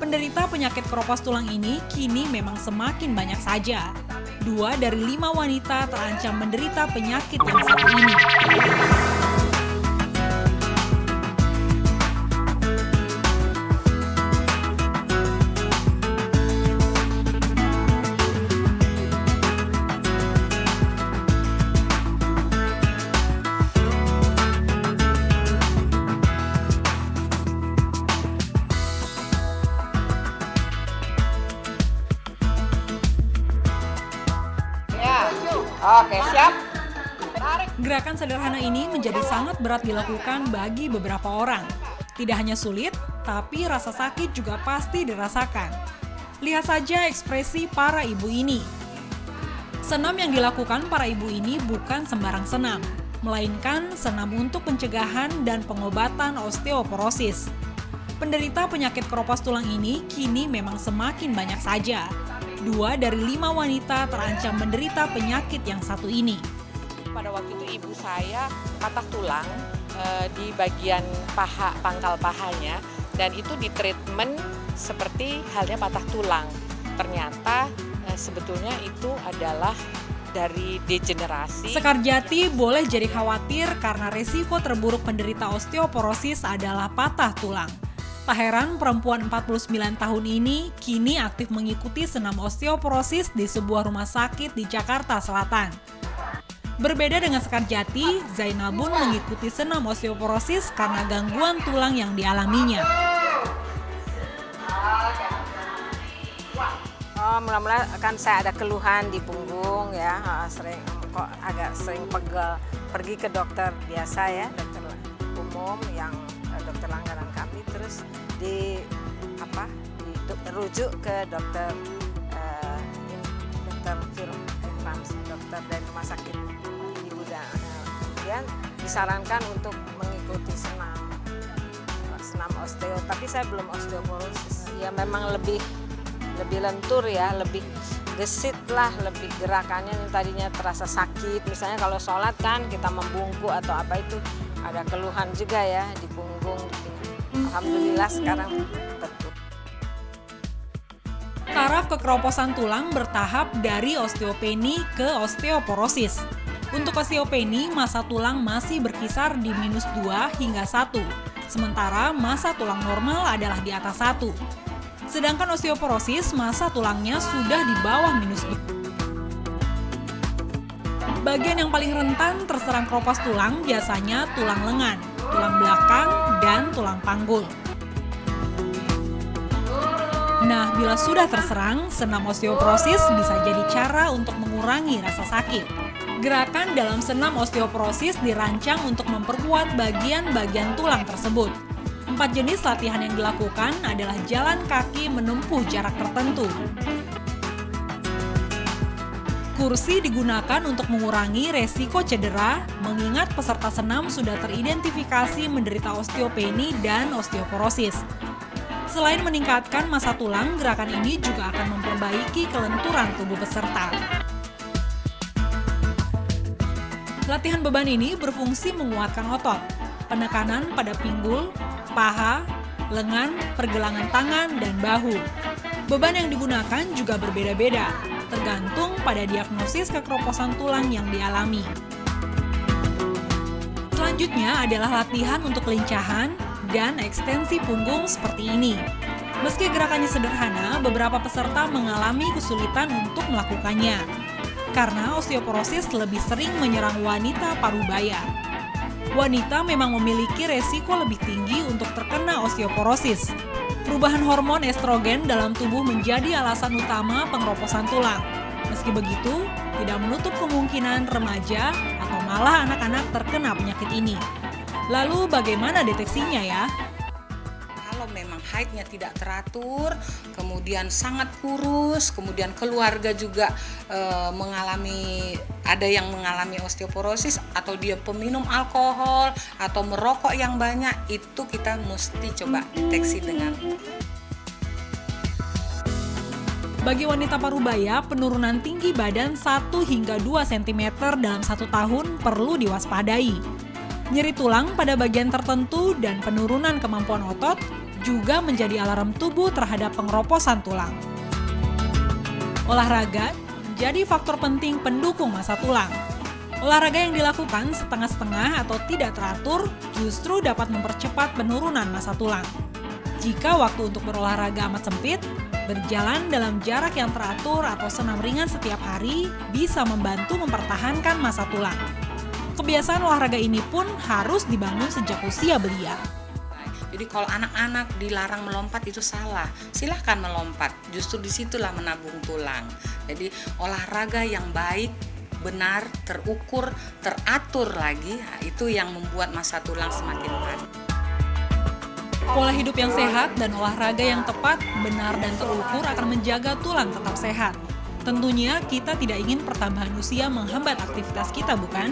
Penderita penyakit keropos tulang ini kini memang semakin banyak saja. 2 dari 5 wanita terancam menderita penyakit yang satu ini. Oke, siap. Gerakan sederhana ini menjadi sangat berat dilakukan bagi beberapa orang. Tidak hanya sulit, tapi rasa sakit juga pasti dirasakan. Lihat saja ekspresi para ibu ini. Senam yang dilakukan para ibu ini bukan sembarang senam, melainkan senam untuk pencegahan dan pengobatan osteoporosis. Penderita penyakit keropos tulang ini kini memang semakin banyak saja. 2 dari 5 wanita terancam menderita penyakit yang satu ini. Pada waktu itu ibu saya patah tulang di bagian paha, pangkal pahanya, dan itu ditreatment seperti halnya patah tulang. Ternyata sebetulnya itu adalah dari degenerasi. Sekar Jati boleh jadi khawatir karena resiko terburuk penderita osteoporosis adalah patah tulang. Tak heran perempuan 49 tahun ini kini aktif mengikuti senam osteoporosis di sebuah rumah sakit di Jakarta Selatan. Berbeda dengan Sekar Jati, Zainal pun mengikuti senam osteoporosis karena gangguan tulang yang dialaminya. Mula-mula kan saya ada keluhan di punggung ya, agak sering pegel. Pergi ke dokter biasa ya, dokter umum yang dokter langganan kami, terus dirujuk ke dokter dari rumah sakit ibu dan kemudian disarankan untuk mengikuti senam osteo, tapi saya belum osteoporosis. Ya memang lebih lentur ya, lebih gesit lah, lebih gerakannya yang tadinya terasa sakit. Misalnya kalau sholat kan kita membungkuk atau apa itu ada keluhan juga ya di punggung. Alhamdulillah sekarang betul. Taraf kekeroposan tulang bertahap dari osteopeni ke osteoporosis. Untuk osteopeni, massa tulang masih berkisar di -2 hingga 1, sementara massa tulang normal adalah di atas 1. Sedangkan osteoporosis, massa tulangnya sudah di bawah -2. Bagian yang paling rentan terserang keropos tulang biasanya tulang lengan, tulang belakang, dan tulang panggul. Nah, bila sudah terserang, senam osteoporosis bisa jadi cara untuk mengurangi rasa sakit. Gerakan dalam senam osteoporosis dirancang untuk memperkuat bagian-bagian tulang tersebut. 4 jenis latihan yang dilakukan adalah jalan kaki menempuh jarak tertentu. Kursi digunakan untuk mengurangi resiko cedera, mengingat peserta senam sudah teridentifikasi menderita osteopeni dan osteoporosis. Selain meningkatkan massa tulang, gerakan ini juga akan memperbaiki kelenturan tubuh peserta. Latihan beban ini berfungsi menguatkan otot, penekanan pada pinggul, paha, lengan, pergelangan tangan, dan bahu. Beban yang digunakan juga berbeda-beda, tergantung pada diagnosis kekeroposan tulang yang dialami. Selanjutnya adalah latihan untuk kelincahan dan ekstensi punggung seperti ini. Meski gerakannya sederhana, beberapa peserta mengalami kesulitan untuk melakukannya, karena osteoporosis lebih sering menyerang wanita parubaya. Wanita memang memiliki resiko lebih tinggi untuk terkena osteoporosis. Perubahan hormon estrogen dalam tubuh menjadi alasan utama pengeroposan tulang. Meski begitu, tidak menutup kemungkinan remaja atau malah anak-anak terkena penyakit ini. Lalu bagaimana deteksinya ya? Kalau memang haidnya tidak teratur, kemudian sangat kurus, kemudian keluarga juga ada yang mengalami osteoporosis, atau dia peminum alkohol atau merokok yang banyak, itu kita mesti coba deteksi dengan. Bagi wanita parubaya, penurunan tinggi badan 1 hingga 2 cm dalam 1 tahun perlu diwaspadai. Nyeri tulang pada bagian tertentu dan penurunan kemampuan otot juga menjadi alarm tubuh terhadap pengeroposan tulang. Olahraga menjadi faktor penting pendukung masa tulang. Olahraga yang dilakukan setengah-setengah atau tidak teratur justru dapat mempercepat penurunan massa tulang. Jika waktu untuk berolahraga amat sempit, berjalan dalam jarak yang teratur atau senam ringan setiap hari bisa membantu mempertahankan massa tulang. Kebiasaan olahraga ini pun harus dibangun sejak usia belia. Jadi kalau anak-anak dilarang melompat itu salah. Silahkan melompat, justru disitulah menabung tulang. Jadi olahraga yang baik, benar, terukur, teratur lagi, itu yang membuat massa tulang semakin padat. Pola hidup yang sehat dan olahraga yang tepat, benar dan terukur akan menjaga tulang tetap sehat. Tentunya kita tidak ingin pertambahan usia menghambat aktivitas kita, bukan?